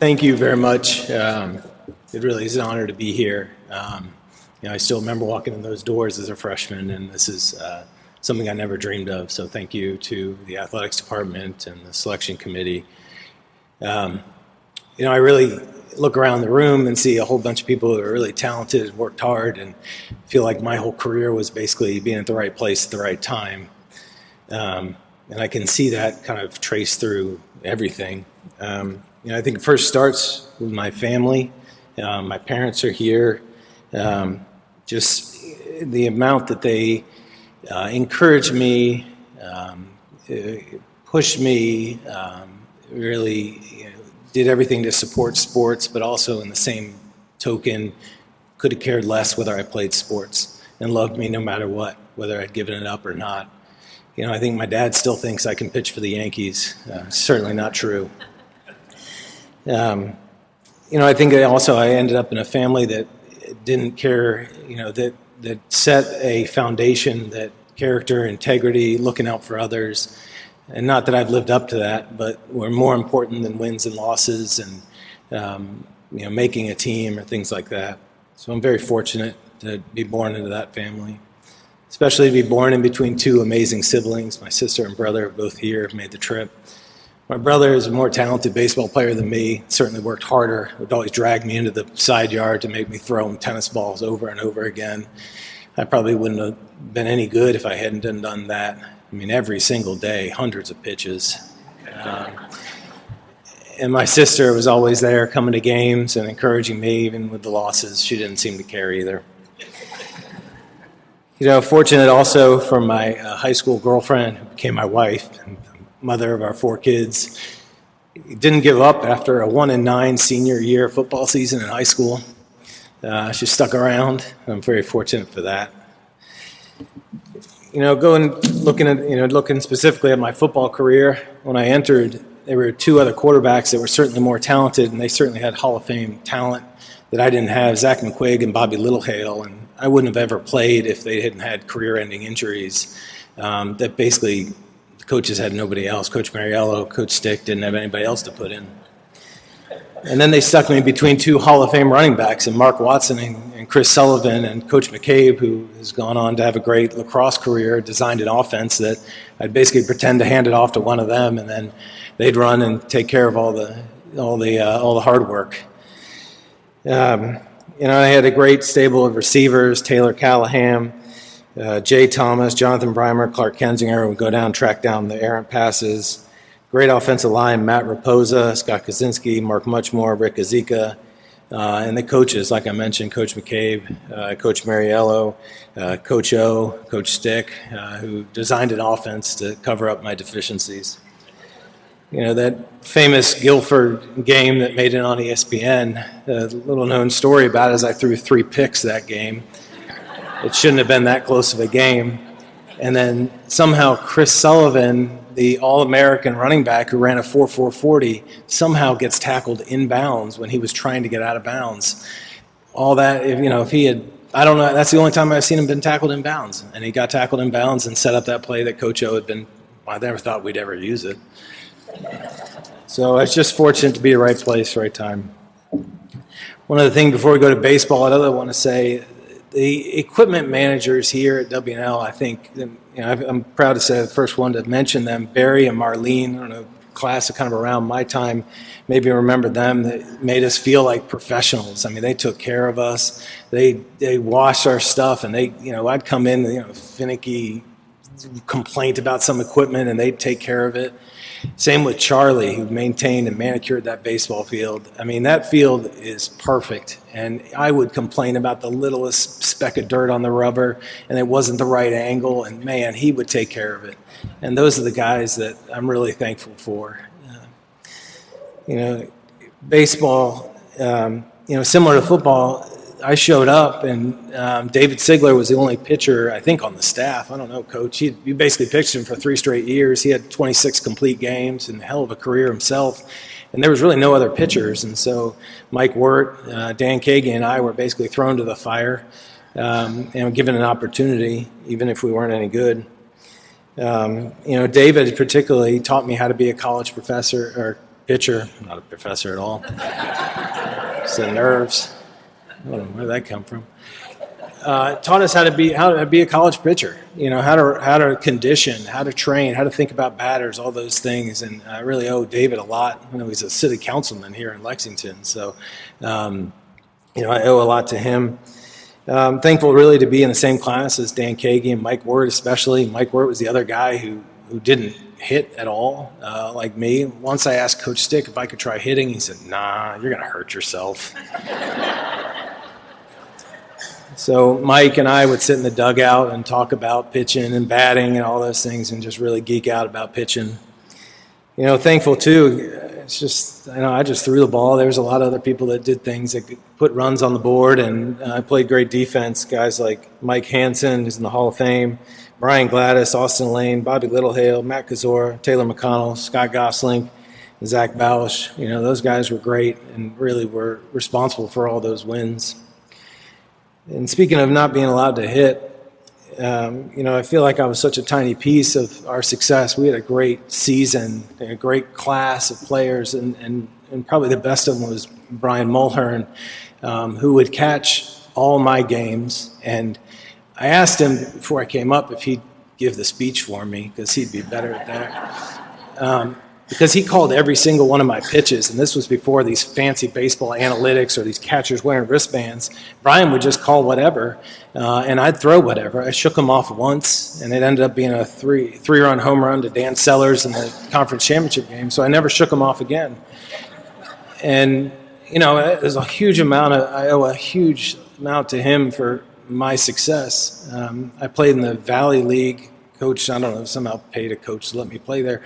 Thank you very much. It really is an honor to be here. I still remember walking in those doors as a freshman, and this is something I never dreamed of. So thank you to the athletics department and the selection committee. I really look around the room and see a whole bunch of people who are really talented and worked hard, and feel like my whole career was basically being at the right place at the right time. And I can see that kind of traced through everything. I think it first starts with my family. My parents are here. Just the amount that they encouraged me, pushed me, really did everything to support sports, but also in the same token, could have cared less whether I played sports and loved me no matter what, whether I'd given it up or not. I think my dad still thinks I can pitch for the Yankees. Certainly not true. I think I ended up in a family that didn't care, that set a foundation, that character, integrity, looking out for others. And not that I've lived up to that, but were more important than wins and losses and, making a team or things like that. So I'm very fortunate to be born into that family, especially to be born in between two amazing siblings. My sister and brother are both here, made the trip. My brother is a more talented baseball player than me, certainly worked harder, would always drag me into the side yard to make me throw him tennis balls over and over again. I probably wouldn't have been any good if I hadn't done that. I mean, every single day, hundreds of pitches. And my sister was always there coming to games and encouraging me, even with the losses. She didn't seem to care either. Fortunate also for my high school girlfriend, who became my wife, and mother of our 4 kids. Didn't give up after a 1-9 senior year football season in high school. She stuck around. I'm very fortunate for that. Looking specifically at my football career, when I entered, there were 2 other quarterbacks that were certainly more talented, and they certainly had Hall of Fame talent that I didn't have, Zach McQuigg and Bobby Littlehale, and I wouldn't have ever played if they hadn't had career-ending injuries that basically the coaches had nobody else. Coach Mariello, Coach Stick didn't have anybody else to put in. And then they stuck me between 2 Hall of Fame running backs, and Mark Watson and Chris Sullivan, and Coach McCabe, who has gone on to have a great lacrosse career, designed an offense that I'd basically pretend to hand it off to one of them, and then they'd run and take care of all the hard work. I had a great stable of receivers: Taylor Callahan, Jay Thomas, Jonathan Breimer, Clark Kensinger would go down, track down the errant passes. Great offensive line: Matt Raposa, Scott Kaczynski, Mark Muchmore, Rick Azika. And the coaches, like I mentioned, Coach McCabe, Coach Mariello, Coach O, Coach Stick, who designed an offense to cover up my deficiencies. That famous Guilford game that made it on ESPN, a little-known story about it is I threw 3 picks that game. It shouldn't have been that close of a game. And then somehow Chris Sullivan, the All-American running back who ran a 4.4 40, somehow gets tackled inbounds when he was trying to get out of bounds. All that, if he had, I don't know, that's the only time I've seen him been tackled inbounds. And he got tackled inbounds and set up that play that Coach O had been, I never thought we'd ever use it. So I was just fortunate to be at the right place, right time. One other thing before we go to baseball, I want to say, the equipment managers here at W&L, I think, I'm proud to say the first one to mention them, Barry and Marlene, I don't know, class kind of around my time, maybe remember them, that made us feel like professionals. I mean, they took care of us. They washed our stuff, and I'd come in, finicky complaint about some equipment, and they'd take care of it. Same with Charlie, who maintained and manicured that baseball field. I mean, that field is perfect, and I would complain about the littlest speck of dirt on the rubber, and it wasn't the right angle, and man, he would take care of it. And those are the guys that I'm really thankful for. Baseball, similar to football, I showed up, and David Sigler was the only pitcher, I think, on the staff. I don't know, Coach. You basically pitched him for 3 straight years. He had 26 complete games and a hell of a career himself. And there was really no other pitchers. And so Mike Wirt, Dan Kagan, and I were basically thrown to the fire and given an opportunity, even if we weren't any good. David particularly taught me how to be a college professor or pitcher, not a professor at all. It's the nerves. I don't know where that come from. Taught us how to be a college pitcher. How to condition, how to train, how to think about batters, all those things. And I really owe David a lot. He's a city councilman here in Lexington, so I owe a lot to him. I'm thankful really to be in the same class as Dan Kagi and Mike Wirt, especially. Mike Wirt was the other guy who didn't hit at all, like me. Once I asked Coach Stick if I could try hitting, he said, "Nah, you're going to hurt yourself." So Mike and I would sit in the dugout and talk about pitching and batting and all those things and just really geek out about pitching. Thankful too, it's just, I just threw the ball. There's a lot of other people that did things that could put runs on the board, and I played great defense. Guys like Mike Hansen, who's in the Hall of Fame, Brian Gladys, Austin Lane, Bobby Littlehale, Matt Kazora, Taylor McConnell, Scott Gosling, and Zach Bausch. Those guys were great and really were responsible for all those wins. And speaking of not being allowed to hit, I feel like I was such a tiny piece of our success. We had a great season, a great class of players, and probably the best of them was Brian Mulhern, who would catch all my games. And I asked him before I came up if he'd give the speech for me, because he'd be better at that. Because he called every single one of my pitches, and this was before these fancy baseball analytics or these catchers wearing wristbands. Brian would just call whatever, and I'd throw whatever. I shook him off once, and it ended up being a three-run home run to Dan Sellers in the conference championship game, so I never shook him off again. And, there's a huge amount I owe a huge amount to him for my success. I played in the Valley League. Coach, I don't know, somehow paid a coach to let me play there.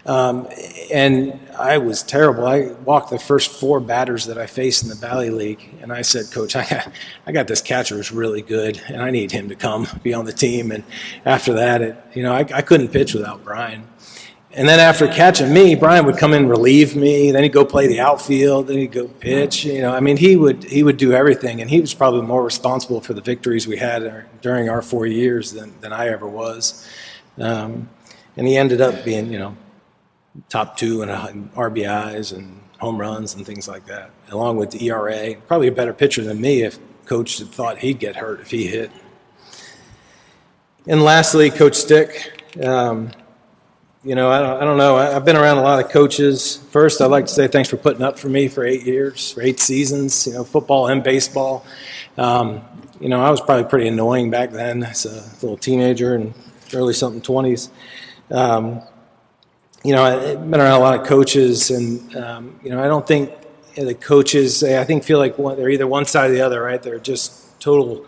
And I was terrible. I walked the first 4 batters that I faced in the Valley League, and I said, "Coach, I got this catcher who's really good, and I need him to come be on the team." And after that, I couldn't pitch without Brian. And then after catching me, Brian would come in and relieve me. Then he'd go play the outfield. Then he'd go pitch. He would do everything, and he was probably more responsible for the victories we had during our 4 years than I ever was. And he ended up being, top 2 in RBIs and home runs and things like that, along with the ERA. Probably a better pitcher than me if Coach had thought he'd get hurt if he hit. And lastly, Coach Stick. I don't know. I've been around a lot of coaches. First, I'd like to say thanks for putting up for me for 8 years, for 8 seasons, football and baseball. I was probably pretty annoying back then as a little teenager and early something 20s. I've been around a lot of coaches, and, I don't think the coaches, feel like they're either one side or the other, right? They're just total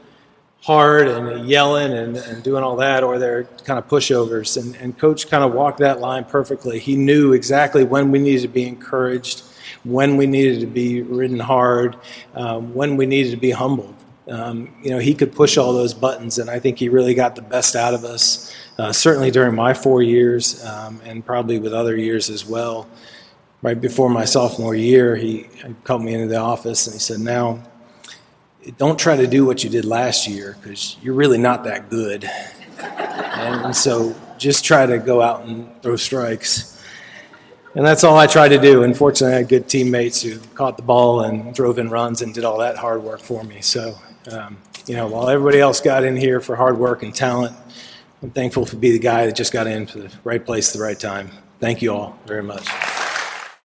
hard and yelling and doing all that, or they're kind of pushovers. And Coach kind of walked that line perfectly. He knew exactly when we needed to be encouraged, when we needed to be ridden hard, when we needed to be humbled. He could push all those buttons, and I think he really got the best out of us, certainly during my 4 years, and probably with other years as well. Right before my sophomore year, he called me into the office, and he said, "Now, don't try to do what you did last year, because you're really not that good. And so just try to go out and throw strikes." And that's all I tried to do. Unfortunately, I had good teammates who caught the ball and drove in runs and did all that hard work for me. So, while everybody else got in here for hard work and talent, I'm thankful to be the guy that just got in for the right place at the right time. Thank you all very much.